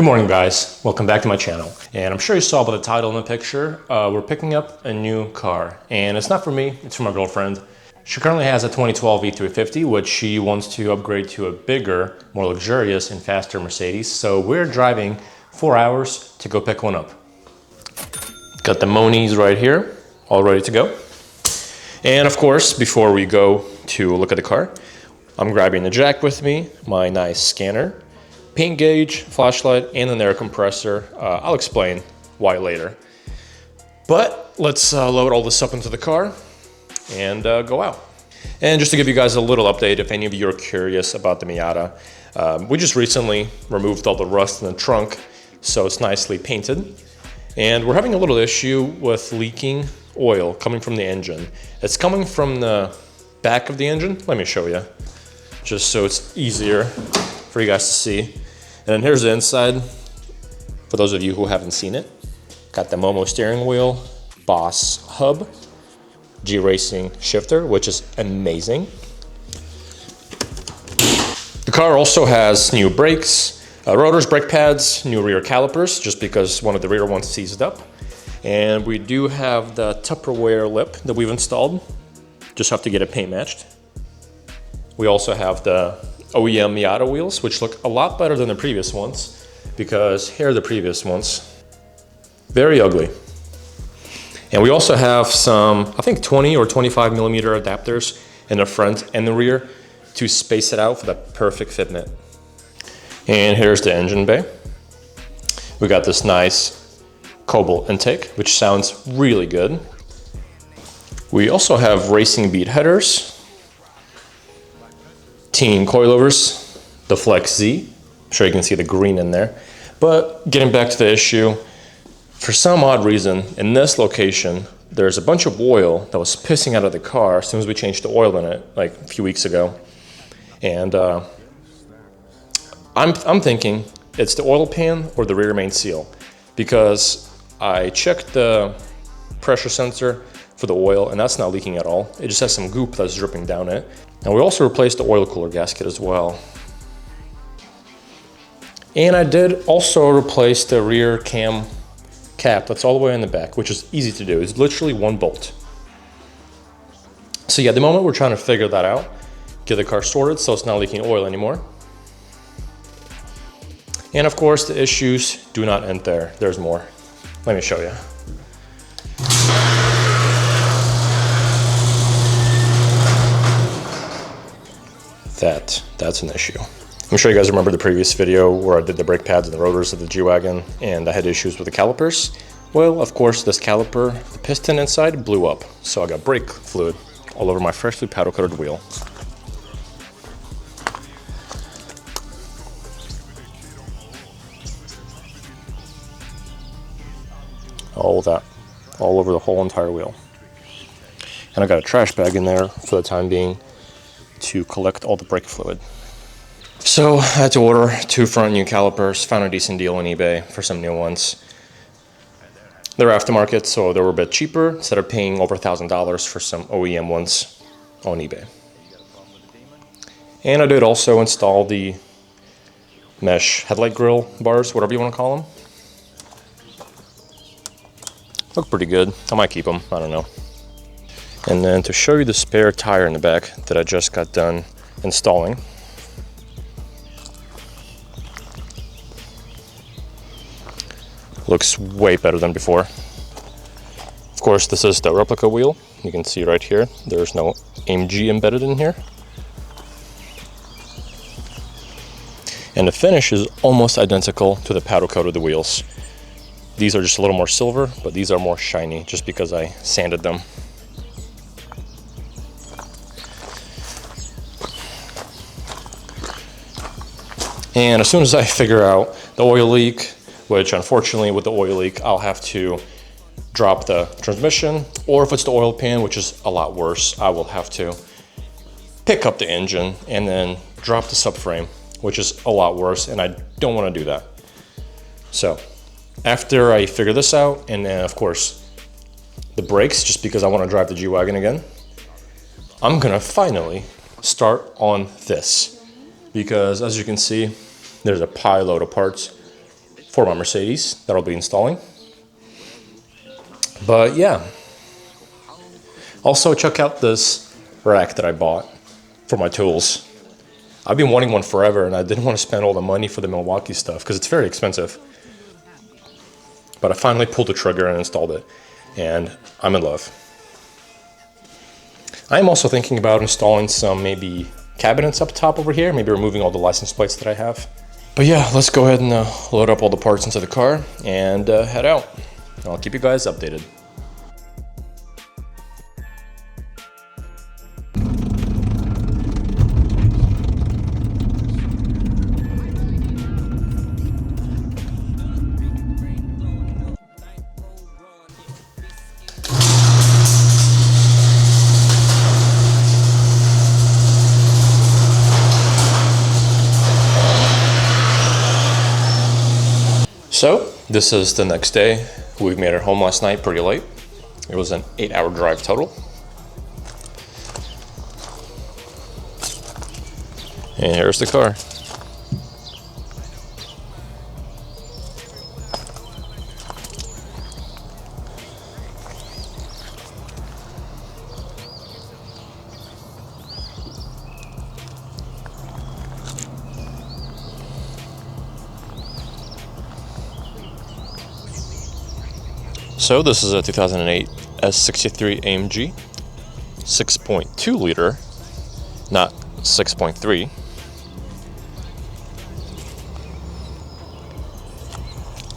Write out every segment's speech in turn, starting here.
Good morning, guys. Welcome back to my channel. And I'm sure you saw by the title in the picture, we're picking up a new car. And it's not for me, it's for my girlfriend. She currently has a 2012 E350, which she wants to upgrade to a bigger, more luxurious and faster Mercedes. So we're driving 4 hours to go pick one up. Got the Monies right here, all ready to go. And of course, before we go to look at the car, I'm grabbing the jack with me, my nice scanner, paint gauge, flashlight, and an air compressor. I'll explain why later. But let's load all this up into the car and go out. And just to give you guys a little update, if any of you are curious about the Miata, we just recently removed all the rust in the trunk, so it's nicely painted. And we're having a little issue with leaking oil coming from the engine. It's coming from the back of the engine. Let me show you, just so it's easier for you guys to see. And then here's the inside, for those of you who haven't seen it. Got the Momo steering wheel, Boss hub, G-Racing shifter, which is amazing. The car also has new brakes, rotors, brake pads, new rear calipers, just because one of the rear ones seized up. And we do have the Tupperware lip that we've installed. Just have to get it paint matched. We also have the OEM Miata wheels, which look a lot better than the previous ones, because here are the previous ones. Very ugly. And we also have some, I think 20 or 25 millimeter adapters in the front and the rear to space it out for the perfect fitment. And here's the engine bay. We got this nice cobalt intake, which sounds really good. We also have racing bead headers, teen coilovers, the Flex Z. I'm sure you can see the green in there. But getting back to the issue, for some odd reason, in this location, there's a bunch of oil that was pissing out of the car as soon as we changed the oil in it, like a few weeks ago. And I'm thinking it's the oil pan or the rear main seal, because I checked the pressure sensor for the oil and that's not leaking at all. It just has some goop that's dripping down it. And we also replaced the oil cooler gasket as well. And I did also replace the rear cam cap that's all the way in the back, which is easy to do. It's literally one bolt. So yeah, at the moment we're trying to figure that out, get the car sorted so it's not leaking oil anymore. And of course, the issues do not end there. There's more. Let me show you. That's an issue. I'm sure you guys remember the previous video where I did the brake pads and the rotors of the G-Wagon and I had issues with the calipers. Well, of course, this caliper, the piston inside blew up. So I got brake fluid all over my freshly powder coated wheel. All that, all over the whole entire wheel. And I got a trash bag in there for the time being to collect all the brake fluid. So I had to order 2 front new calipers, found a decent deal on eBay for some new ones. They're aftermarket, so they were a bit cheaper instead of paying over $1,000 for some OEM ones on eBay. And I did also install the mesh headlight grill bars, whatever you want to call them. Look pretty good. I might keep them, I don't know. And then to show you the spare tire in the back that I just got done installing. Looks way better than before. Of course, this is the replica wheel. You can see right here, there's no AMG embedded in here. And the finish is almost identical to the powder coat of the wheels. These are just a little more silver, but these are more shiny just because I sanded them. And as soon as I figure out the oil leak, which unfortunately with the oil leak, I'll have to drop the transmission, or if it's the oil pan, which is a lot worse, I will have to pick up the engine and then drop the subframe, which is a lot worse, and I don't want to do that. So after I figure this out, and then of course the brakes, just because I want to drive the G-Wagon again, I'm gonna finally start on this, because as you can see, there's a pile load of parts for my Mercedes that I'll be installing. But yeah. Also, check out this rack that I bought for my tools. I've been wanting one forever, and I didn't want to spend all the money for the Milwaukee stuff because it's very expensive. But I finally pulled the trigger and installed it, and I'm in love. I'm also thinking about installing some maybe cabinets up top over here, maybe removing all the license plates that I have. But yeah, let's go ahead and load up all the parts into the car and head out. I'll keep you guys updated. So, this is the next day. We made it home last night pretty late. It was an 8-hour drive total. And here's the car. So this is a 2008 S63 AMG, 6.2 liter, not 6.3.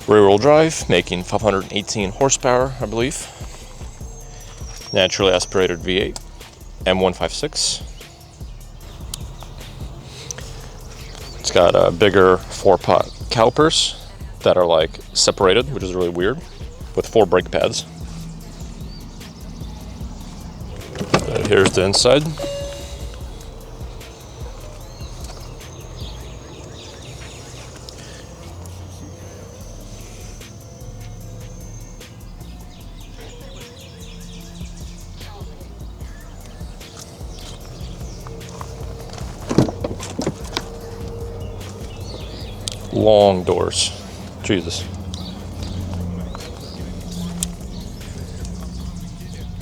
Rear-wheel drive, making 518 horsepower, I believe. Naturally aspirated V8, M156. It's got bigger 4-pot calipers that are like separated, which is really weird, with 4 brake pads. Here's the inside. Long doors. Jesus.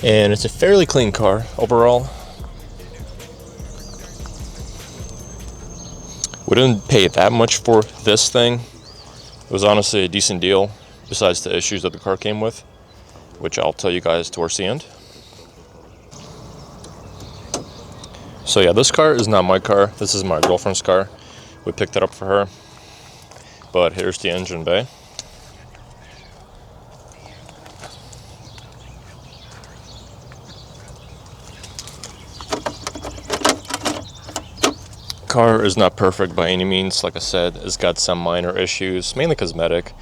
And it's a fairly clean car overall. We didn't pay that much for this thing. It was honestly a decent deal, besides the issues that the car came with, which I'll tell you guys towards the end. So yeah, this car is not my car. This is my girlfriend's car. We picked it up for her. But here's the engine bay. Car is not perfect by any means. Like I said, it's got some minor issues, mainly cosmetic,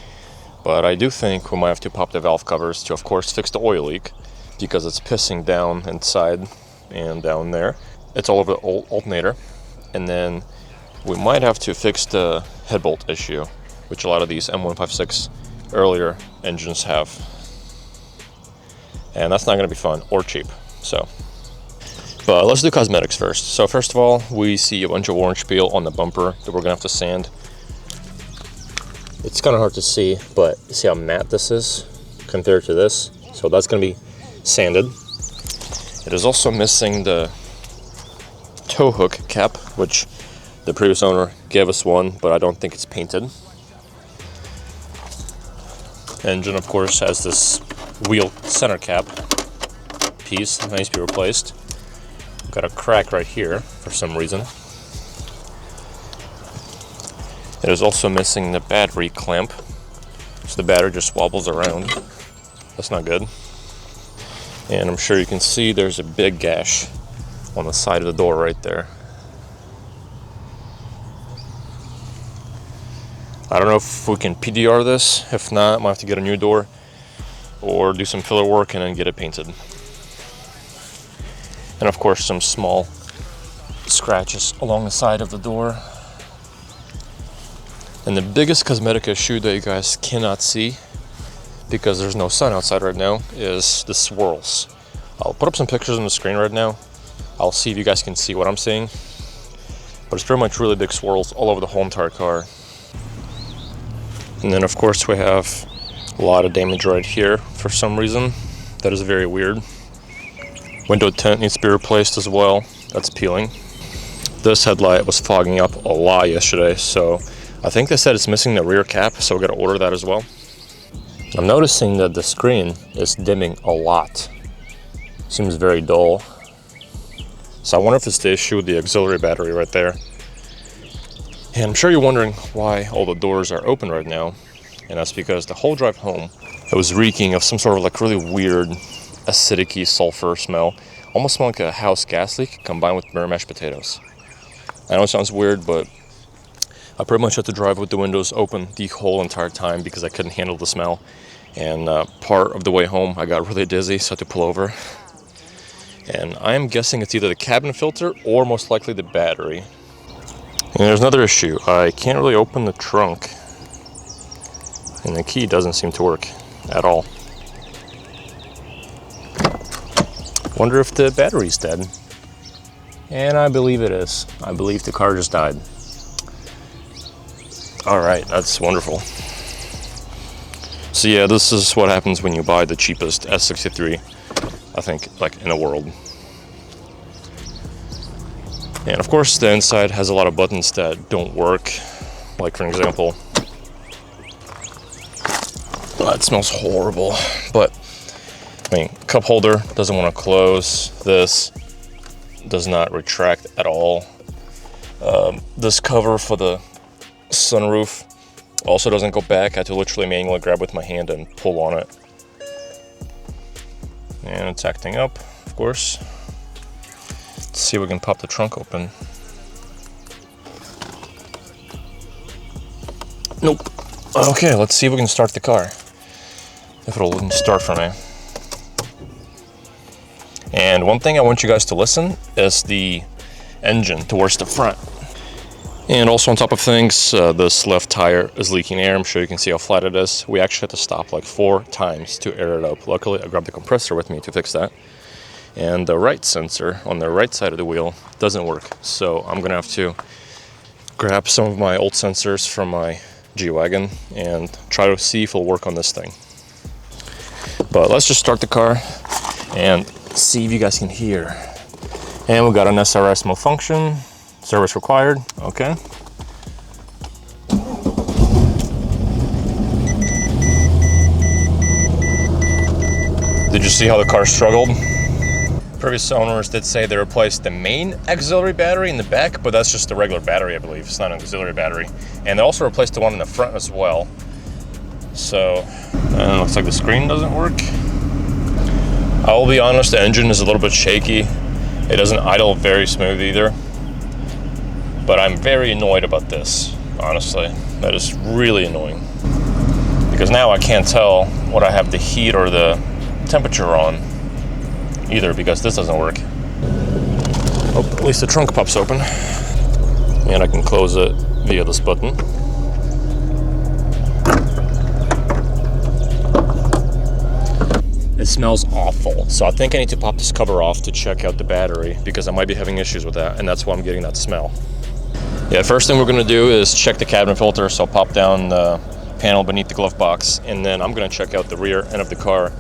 but I do think we might have to pop the valve covers to, of course, fix the oil leak, because it's pissing down inside and down there. It's all over the alternator. And then we might have to fix the head bolt issue, which a lot of these M156 earlier engines have, and that's not going to be fun or cheap. So but let's do cosmetics first. So first of all, we see a bunch of orange peel on the bumper that we're gonna have to sand. It's kind of hard to see, but see how matte this is compared to this. So that's gonna be sanded. It is also missing the tow hook cap, which the previous owner gave us one, but I don't think it's painted. Engine, of course, has this wheel center cap piece that needs to be replaced. Got a crack right here for some reason. It is also missing the battery clamp, so the battery just wobbles around. That's not good. And I'm sure you can see there's a big gash on the side of the door right there. I don't know if we can PDR this. If not, I might have to get a new door or do some filler work and then get it painted. And of course, some small scratches along the side of the door. And the biggest cosmetic issue that you guys cannot see, because there's no sun outside right now, is the swirls. I'll put up some pictures on the screen right now. I'll see if you guys can see what I'm seeing. But it's pretty much really big swirls all over the whole entire car. And then of course we have a lot of damage right here for some reason. That is very weird. Window tint needs to be replaced as well. That's peeling. This headlight was fogging up a lot yesterday, so I think they said it's missing the rear cap, so we gotta order that as well. I'm noticing that the screen is dimming a lot. Seems very dull. So I wonder if it's the issue with the auxiliary battery right there. And I'm sure you're wondering why all the doors are open right now. And that's because the whole drive home, it was reeking of some sort of like really weird acidic-y sulfur smell. Almost smelled like a house gas leak combined with burnt mashed potatoes. I know it sounds weird, but I pretty much had to drive with the windows open the whole entire time because I couldn't handle the smell. And part of the way home, I got really dizzy, so I had to pull over. And I am guessing it's either the cabin filter or most likely the battery. And there's another issue. I can't really open the trunk. And the key doesn't seem to work at all. Wonder if the battery's dead. And I believe it is. I believe the car just died. All right, that's wonderful. So yeah, this is what happens when you buy the cheapest S63, I think, like in the world. And of course, the inside has a lot of buttons that don't work. Like for example, oh, it smells horrible. But I mean, cup holder doesn't want to close. This does not retract at all. This cover for the sunroof also doesn't go back. I had to literally manually grab with my hand and pull on it. And it's acting up, of course. Let's see if we can pop the trunk open. Nope. Okay, let's see if we can start the car. If it'll start for me. And one thing I want you guys to listen is the engine towards the front. And also on top of things, this left tire is leaking air. I'm sure you can see how flat it is. We actually had to stop like 4 times to air it up. Luckily, I grabbed the compressor with me to fix that. And the right sensor on the right side of the wheel doesn't work. So I'm gonna have to grab some of my old sensors from my G-Wagon and try to see if it'll work on this thing. But let's just start the car and see if you guys can hear. And we got an SRS malfunction. Service required, okay. Did you see how the car struggled? Previous owners did say they replaced the main auxiliary battery in the back, but that's just a regular battery, I believe. It's not an auxiliary battery. And they also replaced the one in the front as well. So, and it looks like the screen doesn't work. I will be honest, the engine is a little bit shaky. It doesn't idle very smooth either. But I'm very annoyed about this, honestly. That is really annoying. Because now I can't tell what I have the heat or the temperature on either, because this doesn't work. Oh, at least the trunk pops open. And I can close it via this button. It smells awful. So I think I need to pop this cover off to check out the battery, because I might be having issues with that, and that's why I'm getting that smell. Yeah, first thing we're gonna do is check the cabin filter, so I'll pop down the panel beneath the glove box, and then I'm gonna check out the rear end of the car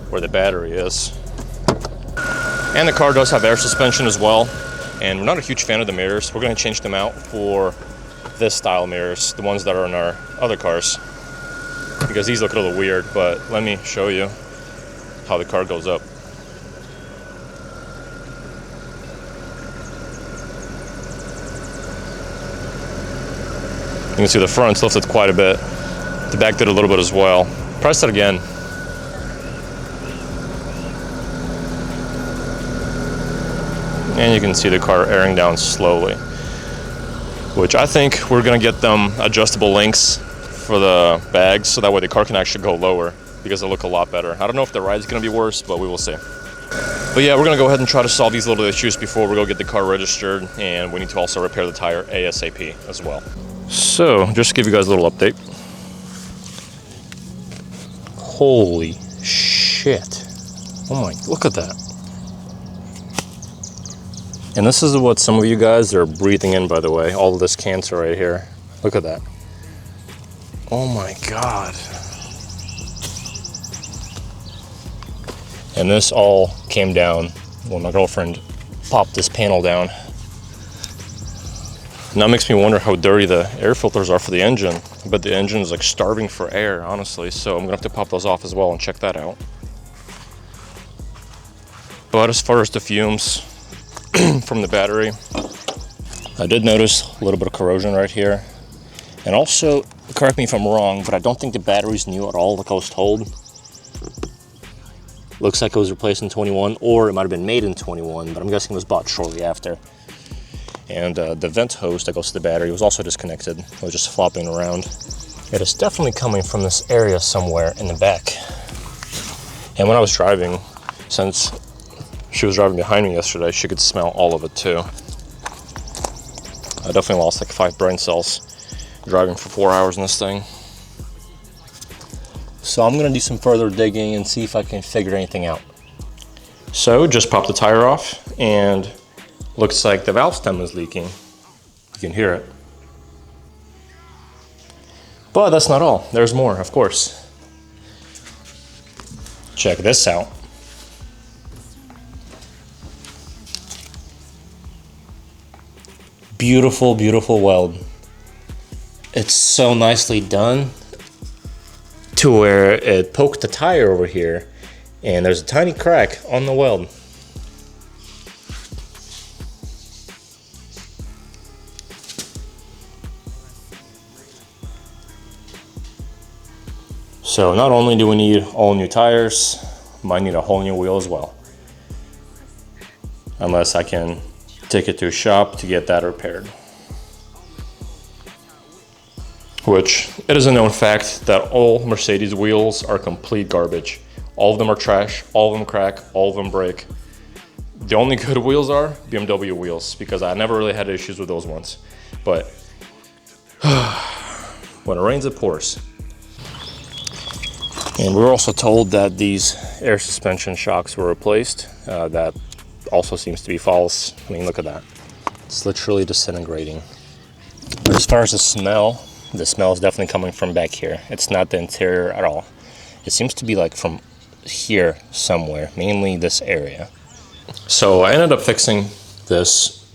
where the battery is. And the car does have air suspension as well, and we're not a huge fan of the mirrors. We're gonna change them out for this style mirrors, the ones that are in our other cars, because these look a little weird, but let me show you how the car goes up. You can see the front's lifted quite a bit. The back did a little bit as well. Press it again. And you can see the car airing down slowly, which I think we're gonna get them adjustable links for the bags, so that way the car can actually go lower, because they look a lot better. I don't know if the ride's gonna be worse, but we will see. But yeah, we're gonna go ahead and try to solve these little issues before we go get the car registered, and we need to also repair the tire ASAP as well. So, just to give you guys a little update. Holy shit. Oh my, look at that. And this is what some of you guys are breathing in, by the way. All of this cancer right here. Look at that. Oh my God. And this all came down when my girlfriend popped this panel down. Now it makes me wonder how dirty the air filters are for the engine. But the engine is like starving for air, honestly. So I'm gonna have to pop those off as well and check that out. But as far as the fumes from the battery, I did notice a little bit of corrosion right here. And also, correct me if I'm wrong, but I don't think the battery's new at all, like I was told. Looks like it was replaced in 21, or it might have been made in 21, but I'm guessing it was bought shortly after. And the vent hose that goes to the battery was also disconnected. It was just flopping around. It is definitely coming from this area somewhere in the back. And when I was driving, since she was driving behind me yesterday, she could smell all of it too. I definitely lost like 5 brain cells driving for 4 hours in this thing. So I'm gonna do some further digging and see if I can figure anything out. So just popped the tire off and looks like the valve stem is leaking. You can hear it. But that's not all. There's more, of course. Check this out. Beautiful, beautiful weld. It's so nicely done to where it poked the tire over here and there's a tiny crack on the weld. So not only do we need all new tires, might need a whole new wheel as well. Unless I can take it to a shop to get that repaired. Which, it is a known fact that all Mercedes wheels are complete garbage. All of them are trash, all of them crack, all of them break. The only good wheels are BMW wheels, because I never really had issues with those ones. But when it rains, it pours. And we were also told that these air suspension shocks were replaced. That also seems to be false. I mean, look at that. It's literally disintegrating. But as far as the smell is definitely coming from back here. It's not the interior at all. It seems to be like from here somewhere, mainly this area. So I ended up fixing this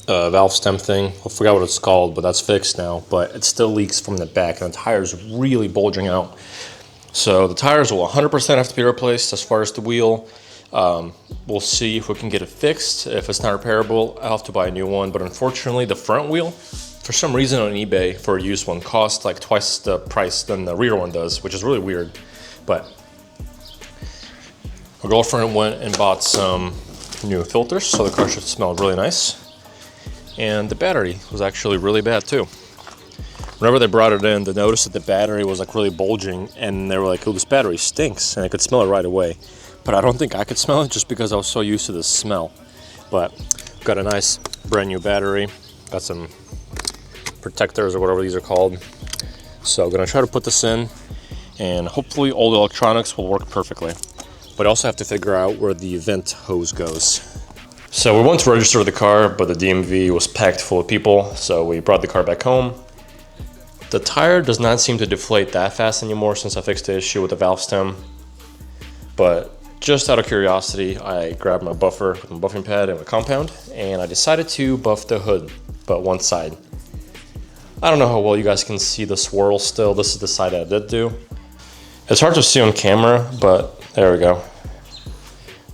valve stem thing. I forgot what it's called, but that's fixed now. But it still leaks from the back and the tire's really bulging out. So the tires will 100% have to be replaced. As far as the wheel, we'll see if we can get it fixed. If it's not repairable, I'll have to buy a new one. But unfortunately, the front wheel, for some reason on eBay for a used one, costs like twice the price than the rear one does, which is really weird. But my girlfriend went and bought some new filters, so the car should smell really nice. And the battery was actually really bad too. Whenever they brought it in, they noticed that the battery was like really bulging, and they were like, oh, this battery stinks, and I could smell it right away. But I don't think I could smell it just because I was so used to the smell. But got a nice brand new battery, got some protectors or whatever these are called. So I'm gonna try to put this in, and hopefully all the electronics will work perfectly. But I also have to figure out where the vent hose goes. So we went to register the car, but the DMV was packed full of people, so we brought the car back home. The tire does not seem to deflate that fast anymore since I fixed the issue with the valve stem. But just out of curiosity, I grabbed my buffer with my buffing pad and my compound, and I decided to buff the hood, but one side. I don't know how well you guys can see the swirl still. This is the side I did do. It's hard to see on camera, but there we go.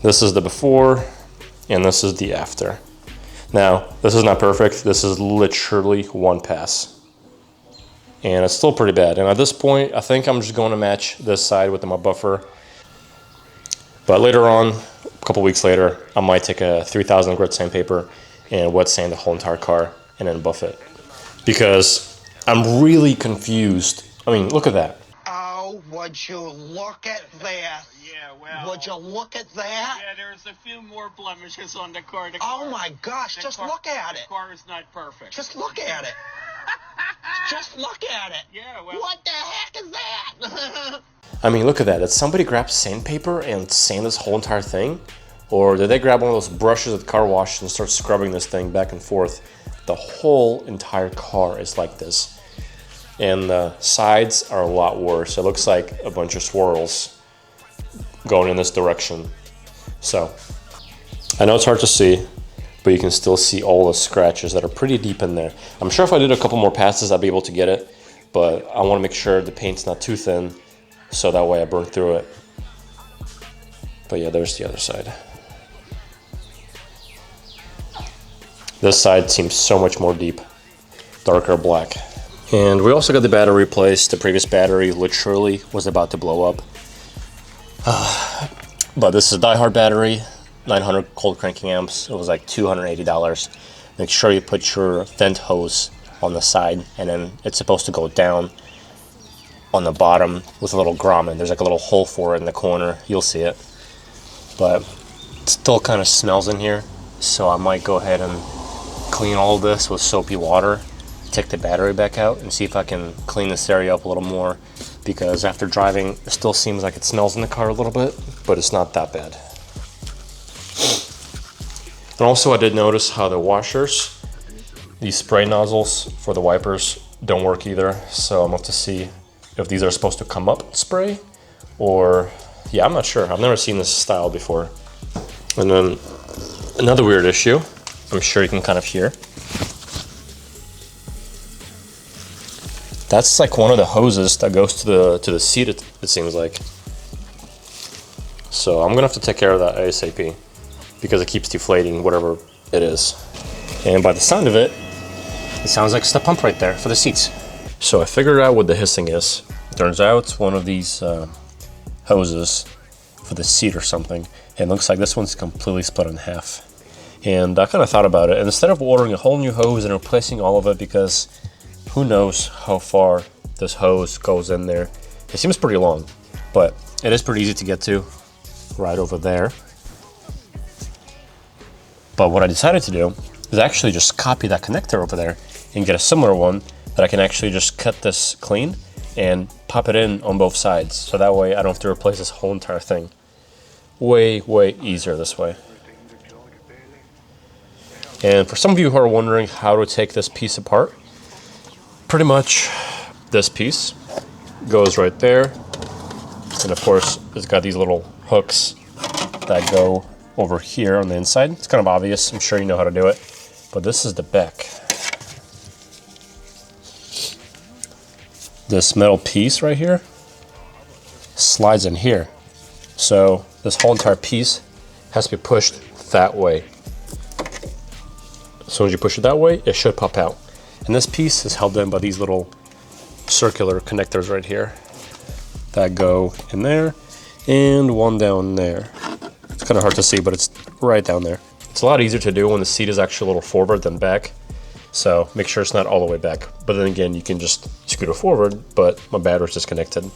This is the before, and this is the after. Now, this is not perfect. This is literally one pass. And it's still pretty bad. And at this point, I think I'm just going to match this side with my buffer. But later on, a couple weeks later, I might take a 3000 grit sandpaper and wet sand the whole entire car and then buff it. Because I'm really confused. I mean, look at that. Oh, would you look at that? Yeah, well... Would you look at that? Yeah, there's a few more blemishes on the car. Oh my gosh, just look at it. The car is not perfect. Just look at it. Just look at it. Yeah, well... What the heck is that? I mean, look at that. Did somebody grab sandpaper and sand this whole entire thing? Or did they grab one of those brushes at the car wash and start scrubbing this thing back and forth? The whole entire car is like this. and the sides are a lot worse. It looks like a bunch of swirls going in this direction. So I know it's hard to see, but you can still see all the scratches that are pretty deep in there. I'm sure if I did a couple more passes, I'd be able to get it, but I want to make sure the paint's not too thin, so that way I burn through it. But yeah, there's the other side. This side seems so much more deep, darker black. And we also got the battery replaced. The previous battery literally was about to blow up. But this is a Die Hard battery, 900 cold cranking amps. It was like $280. Make sure you put your vent hose on the side, and then it's supposed to go down on the bottom with a little grommet. There's like a little hole for it in the corner. You'll see it. But it still kind of smells in here, so I might go ahead and clean all of this with soapy water, take the battery back out, and see if I can clean this area up a little more, because after driving, it still seems like it smells in the car a little bit, but it's not that bad. And also I did notice how the washers, these spray nozzles for the wipers, don't work either, so I'm going to have to see if these are supposed to come up and spray, or yeah, I'm not sure. I've never seen this style before. And then another weird issue, I'm sure you can kind of hear. That's like one of the hoses that goes to the seat, it seems like. So I'm gonna have to take care of that ASAP, because it keeps deflating whatever it is. And by the sound of it, it sounds like it's the pump right there for the seats. So I figured out what the hissing is. It turns out it's one of these hoses for the seat or something. And it looks like this one's completely split in half. And I kind of thought about it. And instead of ordering a whole new hose and replacing all of it, because who knows how far this hose goes in there. It seems pretty long, but it is pretty easy to get to, right over there. But what I decided to do is actually just copy that connector over there and get a similar one that I can actually just cut this clean and pop it in on both sides. So that way I don't have to replace this whole entire thing. Way, way easier this way. And for some of you who are wondering how to take this piece apart, pretty much this piece goes right there. And of course, it's got these little hooks that go over here on the inside. It's kind of obvious, I'm sure you know how to do it. But this is the back. This metal piece right here slides in here. So this whole entire piece has to be pushed that way. As soon as you push it that way, it should pop out. And this piece is held in by these little circular connectors right here that go in there, and one down there. It's kind of hard to see, but it's right down there. It's a lot easier to do when the seat is actually a little forward than back. So make sure it's not all the way back. But then again, you can just scoot it forward, but my battery's disconnected.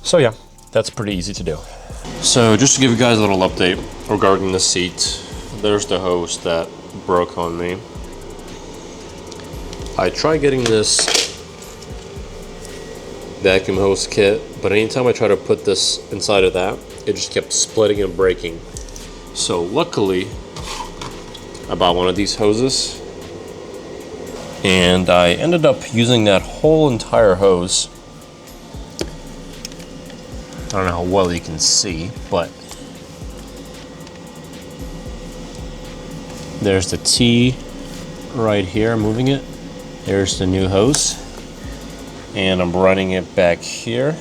So yeah, that's pretty easy to do. So just to give you guys a little update regarding the seat, there's the hose that broke on me. I tried getting this vacuum hose kit, but anytime I try to put this inside of that, it just kept splitting and breaking. So luckily, I bought one of these hoses, and I ended up using that whole entire hose. I don't know how well you can see, but there's the T right here, moving it. There's the new hose, and I'm running it back here,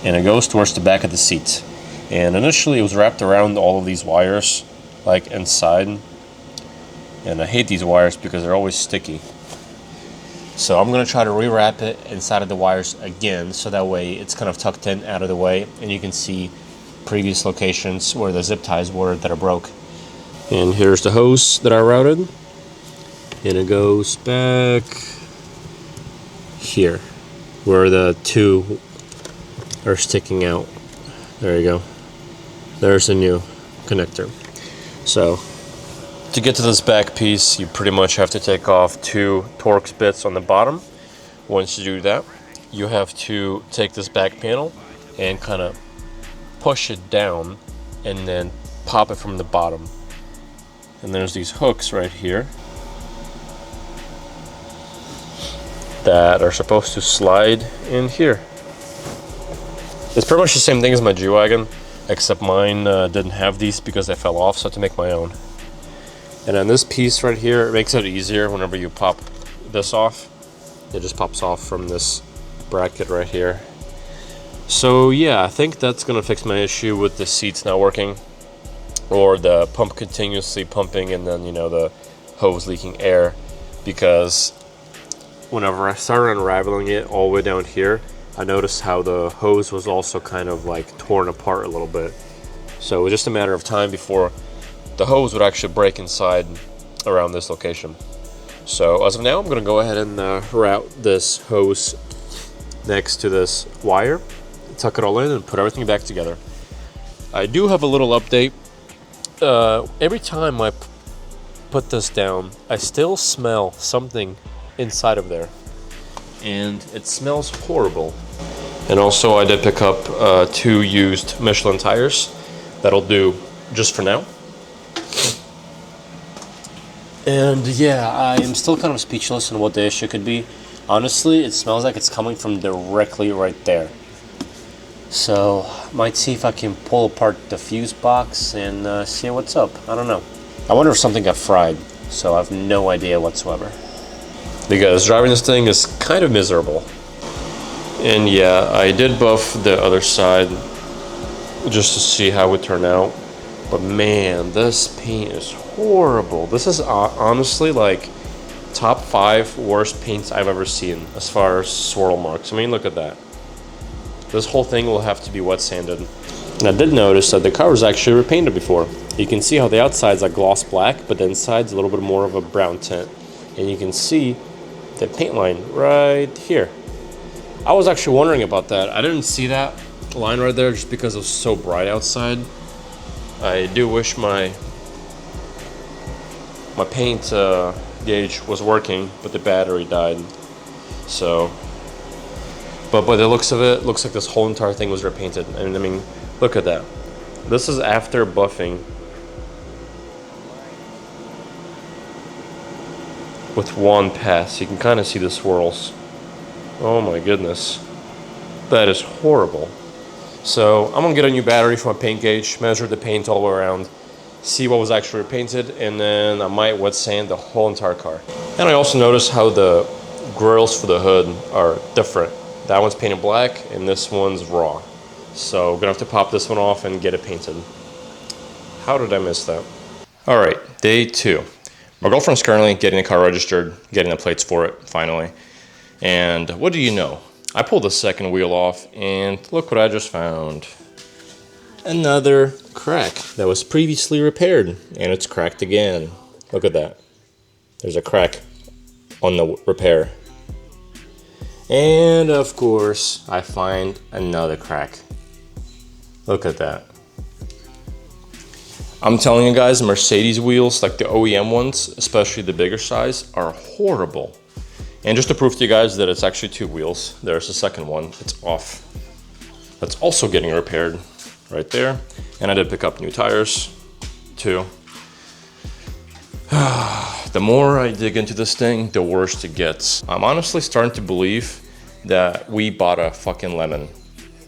and it goes towards the back of the seat. And initially it was wrapped around all of these wires, like inside, and I hate these wires because they're always sticky. So I'm going to try to rewrap it inside of the wires again, so that way it's kind of tucked in out of the way, and you can see previous locations where the zip ties were that are broke. And here's the hose that I routed, and it goes back here where the two are sticking out. There you go. There's the new connector. So to get to this back piece, you pretty much have to take off two Torx bits on the bottom. Once you do that, you have to take this back panel and kind of push it down and then pop it from the bottom. And there's these hooks right here that are supposed to slide in here. It's pretty much the same thing as my G-Wagon, except mine didn't have these because they fell off, so I had to make my own. And then this piece right here, it makes it easier whenever you pop this off. It just pops off from this bracket right here. So yeah, I think that's gonna fix my issue with the seats not working, or the pump continuously pumping and then, you know, the hose leaking air, because whenever I started unraveling it all the way down here, I noticed how the hose was also kind of like torn apart a little bit. So it was just a matter of time before the hose would actually break inside around this location. So as of now, I'm gonna go ahead and route this hose next to this wire, tuck it all in and put everything back together. I do have a little update. Every time I put this down, I still smell something inside of there, and it smells horrible. And also I did pick up 2 used Michelin tires. That'll do just for now. And yeah, I am still kind of speechless on what the issue could be. Honestly, it smells like it's coming from directly right there. So might see if I can pull apart the fuse box and see what's up. I don't know. I wonder if something got fried, so I have no idea whatsoever. Because driving this thing is kind of miserable. And yeah, I did buff the other side just to see how it would turn out. But man, this paint is horrible. This is honestly like top 5 worst paints I've ever seen as far as swirl marks. I mean, look at that. This whole thing will have to be wet sanded. And I did notice that the car was actually repainted before. You can see how the outside's like gloss black, but the inside's a little bit more of a brown tint. And you can see the paint line right here. I was actually wondering about that. I didn't see that line right there just because it was so bright outside. I do wish my paint gauge was working, but the battery died. So, but by the looks of it, looks like this whole entire thing was repainted. And I mean, look at that. This is after buffing with one pass. You can kind of see the swirls. Oh my goodness, that is horrible. So I'm gonna get a new battery for my paint gauge, measure the paint all the way around, see what was actually repainted, and then I might wet sand the whole entire car. And I also noticed how the grills for the hood are different. That one's painted black and this one's raw. So I'm gonna have to pop this one off and get it painted. How did I miss that? All right, day 2. My girlfriend's currently getting the car registered, getting the plates for it, finally. And what do you know? I pulled the second wheel off and look what I just found. Another crack that was previously repaired, and it's cracked again. Look at that. There's a crack on the repair. And of course, I find another crack. Look at that. I'm telling you guys, Mercedes wheels, like the OEM ones, especially the bigger size, are horrible. And just to prove to you guys that it's actually 2 wheels, there's the second one, it's off. That's also getting repaired right there. And I did pick up new tires too. The more I dig into this thing, the worse it gets. I'm honestly starting to believe that we bought a fucking lemon.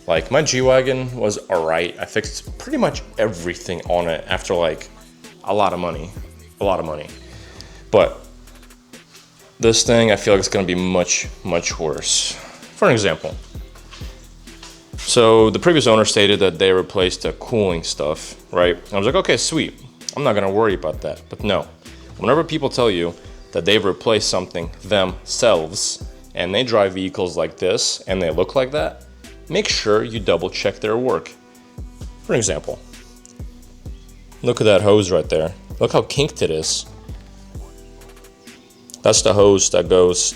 Like, my G-Wagon was alright. I fixed pretty much everything on it after like a lot of money. But this thing, I feel like it's gonna be much, much worse. For an example. So the previous owner stated that they replaced the cooling stuff, right? I was like, okay, sweet. I'm not gonna worry about that. But no, whenever people tell you that they've replaced something themselves and they drive vehicles like this and they look like that, make sure you double check their work. For example, look at that hose right there. Look how kinked it is. That's the hose that goes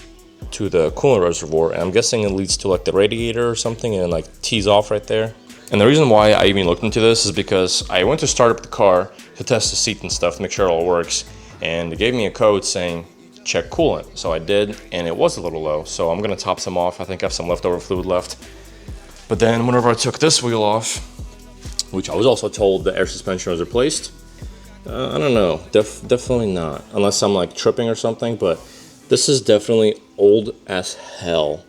to the coolant reservoir, and I'm guessing it leads to like the radiator or something and like tees off right there. And the reason why I even looked into this is because I went to start up the car to test the seat and stuff, make sure it all works, and they gave me a code saying check coolant. So I did, and it was a little low, so I'm gonna top some off. I think I have some leftover fluid left. But then whenever I took this wheel off, which I was also told the air suspension was replaced, I don't know, definitely not, unless I'm like tripping or something, but this is definitely old as hell.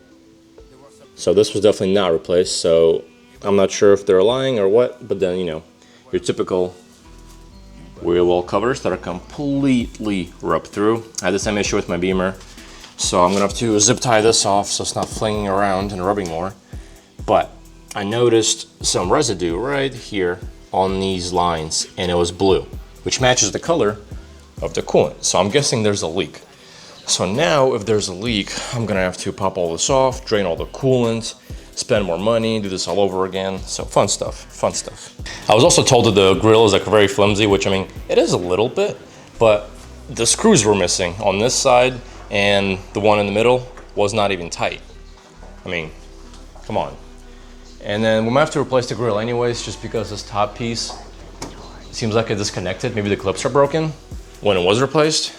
So this was definitely not replaced, so I'm not sure if they're lying or what, but then, you know, your typical wheel well covers that are completely rubbed through. I had the same issue with my Beamer, so I'm gonna have to zip tie this off so it's not flinging around and rubbing more. But I noticed some residue right here on these lines, and it was blue, which matches the color of the coolant. So I'm guessing there's a leak. So now if there's a leak, I'm gonna have to pop all this off, drain all the coolant, spend more money, do this all over again. So fun stuff, fun stuff. I was also told that the grill is like very flimsy, which I mean, it is a little bit, but the screws were missing on this side and the one in the middle was not even tight. I mean, come on. And then we might have to replace the grill anyways, just because this top piece seems like it disconnected. Maybe the clips are broken when it was replaced.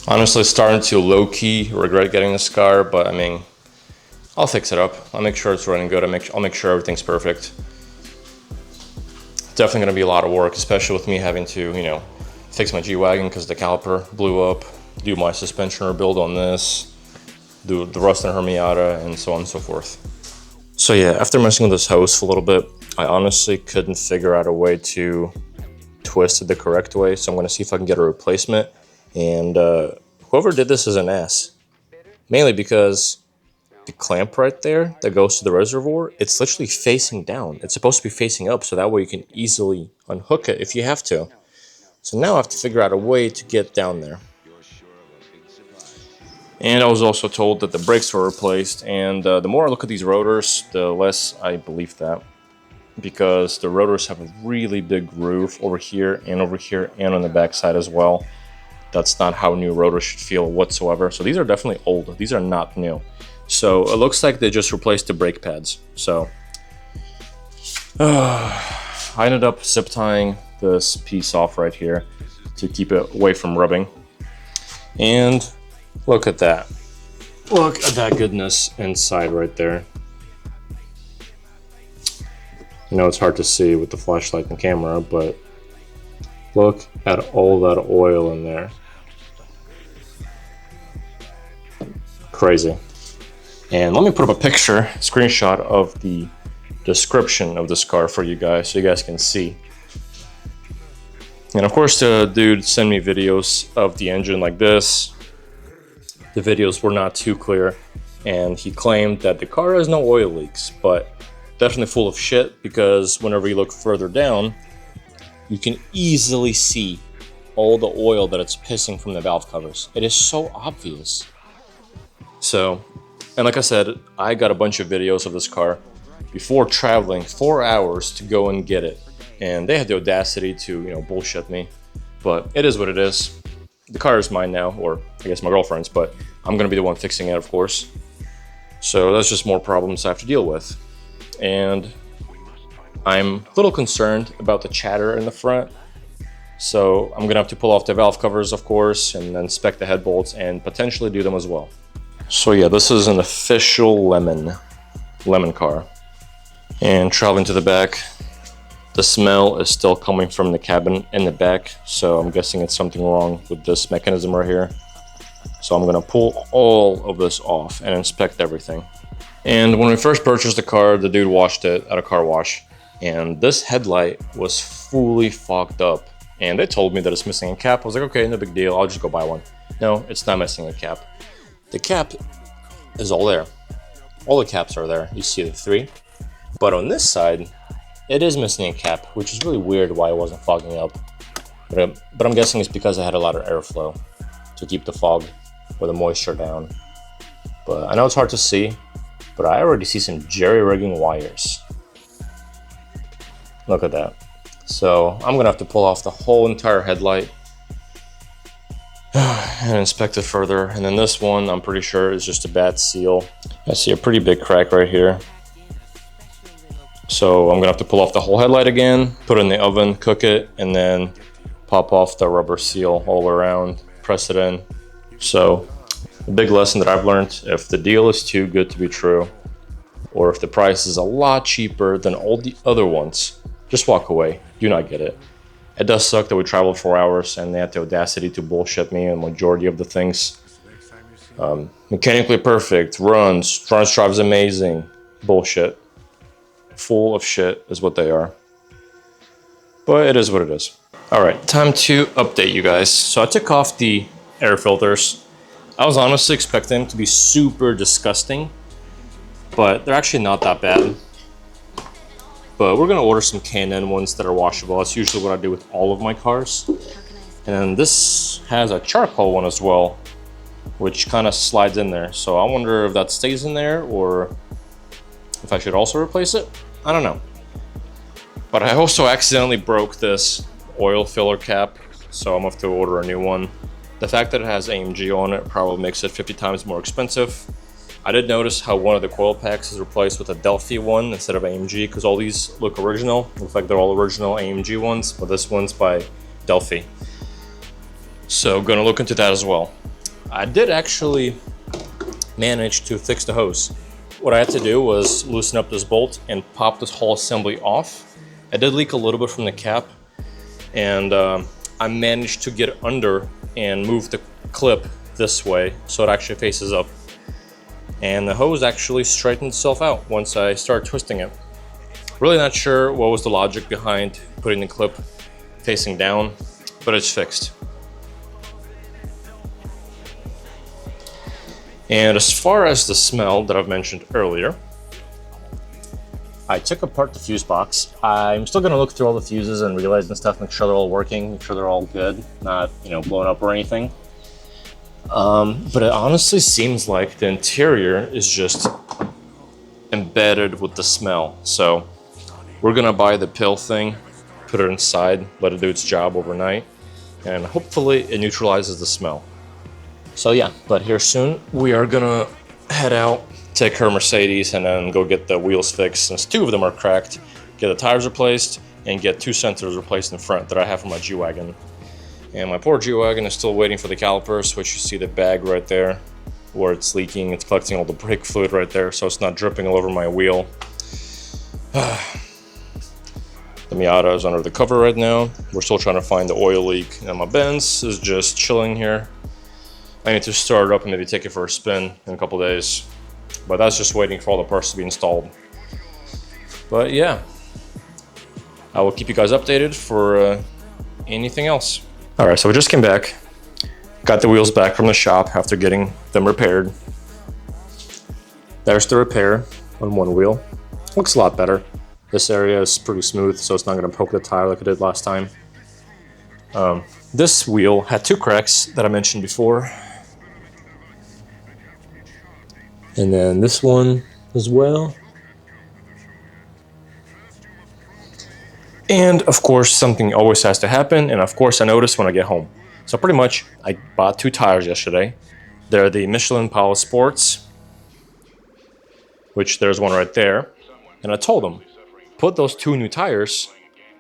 Honestly, starting to low-key regret getting this car, but I mean, I'll fix it up. I'll make sure it's running good. I'll make sure everything's perfect. Definitely gonna be a lot of work, especially with me having to, you know, fix my G-Wagon because the caliper blew up, do my suspension rebuild on this, do the rust in her Miata, and so on and so forth. So yeah, after messing with this hose for a little bit, I honestly couldn't figure out a way to twist it the correct way, so I'm gonna see if I can get a replacement. And whoever did this is an ass. Mainly because the clamp right there that goes to the reservoir, it's literally facing down. It's supposed to be facing up, so that way you can easily unhook it if you have to. So now I have to figure out a way to get down there. And I was also told that the brakes were replaced, and the more I look at these rotors, the less I believe that. Because the rotors have a really big groove over here and on the back side as well. That's not how new rotors should feel whatsoever. So these are definitely old. These are not new. So it looks like they just replaced the brake pads. So I ended up zip tying this piece off right here to keep it away from rubbing. And look at that. Look at that goodness inside right there. I know it's hard to see with the flashlight and camera, but look at all that oil in there. Crazy. And let me put up a screenshot of the description of this car for you guys so you guys can see. And of course the dude sent me videos of the engine like this. The videos were not too clear, and he claimed that the car has no oil leaks, but definitely full of shit, because whenever you look further down, you can easily see all the oil that it's pissing from the valve covers. It is so obvious. So, and like I said, I got a bunch of videos of this car before traveling 4 hours to go and get it. And they had the audacity to, you know, bullshit me. But it is what it is. The car is mine now, or I guess my girlfriend's, but I'm gonna be the one fixing it, of course. So that's just more problems I have to deal with. And I'm a little concerned about the chatter in the front. So I'm gonna have to pull off the valve covers, of course, and then inspect the head bolts and potentially do them as well. So yeah, this is an official lemon car. And traveling to the back, the smell is still coming from the cabin in the back. So I'm guessing it's something wrong with this mechanism right here. So I'm gonna pull all of this off and inspect everything. And when we first purchased the car, the dude washed it at a car wash, and this headlight was fully fogged up. And they told me that it's missing a cap. I was like, okay, no big deal, I'll just go buy one. No, it's not missing a cap. The cap is all there. All the caps are there. You see the 3. But on this side, it is missing a cap, which is really weird why it wasn't fogging up. But I'm guessing it's because I had a lot of airflow to keep the fog or the moisture down. But I know it's hard to see, but I already see some jerry-rigging wires. Look at that. So I'm gonna have to pull off the whole entire headlight and inspect it further. And then this one, I'm pretty sure is just a bad seal. I see a pretty big crack right here. So I'm gonna have to pull off the whole headlight again, put it in the oven, cook it, and then pop off the rubber seal all around, press it in. So a big lesson that I've learned, if the deal is too good to be true, or if the price is a lot cheaper than all the other ones, just walk away. Do not get it. It does suck that we traveled 4 hours and they had the audacity to bullshit me on the majority of the things. Mechanically perfect, runs, front drives amazing. Bullshit. Full of shit is what they are. But it is what it is. All right, time to update you guys. So I took off the air filters. I was honestly expecting them to be super disgusting, but they're actually not that bad. But we're gonna order some K&N ones that are washable. That's usually what I do with all of my cars. And this has a charcoal one as well, which kind of slides in there. So I wonder if that stays in there or if I should also replace it. I don't know. But I also accidentally broke this oil filler cap, so I'm gonna have to order a new one. The fact that it has AMG on it probably makes it 50 times more expensive. I did notice how one of the coil packs is replaced with a Delphi one instead of AMG, because all these look original. Looks like they're all original AMG ones, but this one's by Delphi. So gonna look into that as well. I did actually manage to fix the hose. What I had to do was loosen up this bolt and pop this whole assembly off. It did leak a little bit from the cap, and I managed to get under and move the clip this way so it actually faces up. And the hose actually straightened itself out once I started twisting it. Really not sure what was the logic behind putting the clip facing down, but it's fixed. And as far as the smell that I've mentioned earlier, I took apart the fuse box. I'm still gonna look through all the fuses and relays and stuff, make sure they're all working, make sure they're all good, not, blown up or anything. But it honestly seems like the interior is just embedded with the smell. So we're gonna buy the pill thing, put it inside, let it do its job overnight, and hopefully it neutralizes the smell. So yeah, but here soon we are gonna head out, take her Mercedes, and then go get the wheels fixed since two of them are cracked, get the tires replaced, and get two sensors replaced in front that I have for my G-Wagon. And my poor G-Wagon is still waiting for the calipers, which you see the bag right there where it's leaking. It's collecting all the brake fluid right there, so it's not dripping all over my wheel. The Miata is under the cover right now. We're still trying to find the oil leak, and my Benz is just chilling here. I need to start it up and maybe take it for a spin in a couple days. But that's just waiting for all the parts to be installed. But yeah, I will keep you guys updated for anything else. All right, so we just came back. Got the wheels back from the shop after getting them repaired. There's the repair on one wheel. Looks a lot better. This area is pretty smooth, so it's not gonna poke the tire like it did last time. This wheel had two cracks that I mentioned before. And then this one as well. And of course, something always has to happen. And of course, I notice when I get home. So pretty much, I bought two tires yesterday. They're the Michelin Pilot Sports, which there's one right there. And I told them, put those two new tires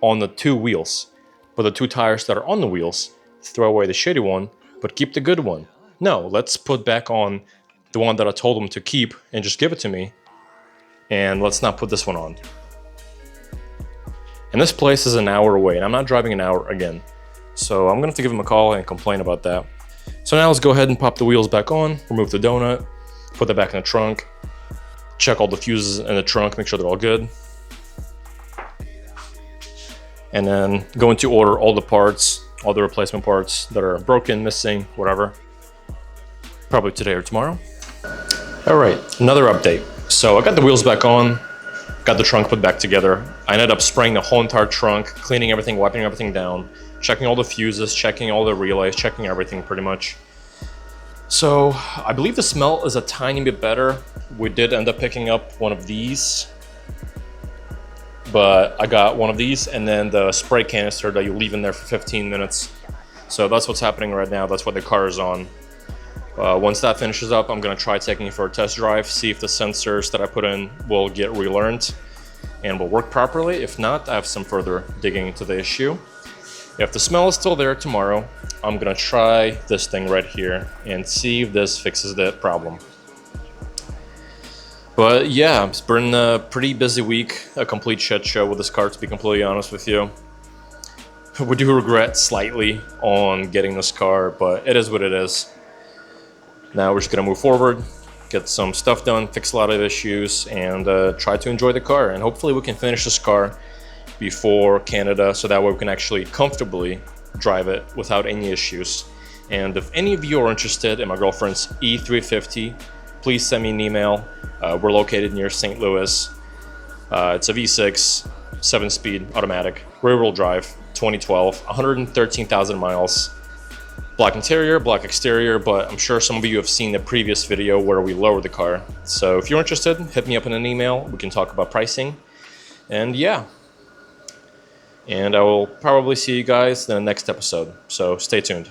on the two wheels. But the two tires that are on the wheels, throw away the shitty one, but keep the good one. No, let's put back on the one that I told them to keep and just give it to me. And let's not put this one on. And this place is an hour away, and I'm not driving an hour again. So I'm gonna have to give them a call and complain about that. So now let's go ahead and pop the wheels back on, remove the donut, put that back in the trunk, check all the fuses in the trunk, make sure they're all good. And then going to order all the parts, all the replacement parts that are broken, missing, whatever. Probably today or tomorrow. All right, another update. So I got the wheels back on, got the trunk put back together. I ended up spraying the whole entire trunk, cleaning everything, wiping everything down, checking all the fuses, checking all the relays, checking everything pretty much. So I believe the smell is a tiny bit better. We did end up picking up one of these, but I got one of these and then the spray canister that you leave in there for 15 minutes. So that's what's happening right now. That's what the car is on. Once that finishes up, I'm gonna try taking it for a test drive, see if the sensors that I put in will get relearned and will work properly. If not, I have some further digging into the issue. If the smell is still there tomorrow, I'm gonna try this thing right here and see if this fixes the problem. But yeah, it's been a pretty busy week, a complete shit show with this car, to be completely honest with you. We do regret slightly on getting this car, but it is what it is. Now we're just gonna move forward, get some stuff done, fix a lot of issues, and try to enjoy the car. And hopefully we can finish this car before Canada, so that way we can actually comfortably drive it without any issues. And if any of you are interested in my girlfriend's E350, please send me an email. We're located near St. Louis. It's a V6, 7-speed automatic, rear-wheel drive, 2012, 113,000 miles. Black interior, black exterior, but I'm sure some of you have seen the previous video where we lowered the car. So if you're interested, hit me up in an email. We can talk about pricing. And yeah. And I will probably see you guys in the next episode. So stay tuned.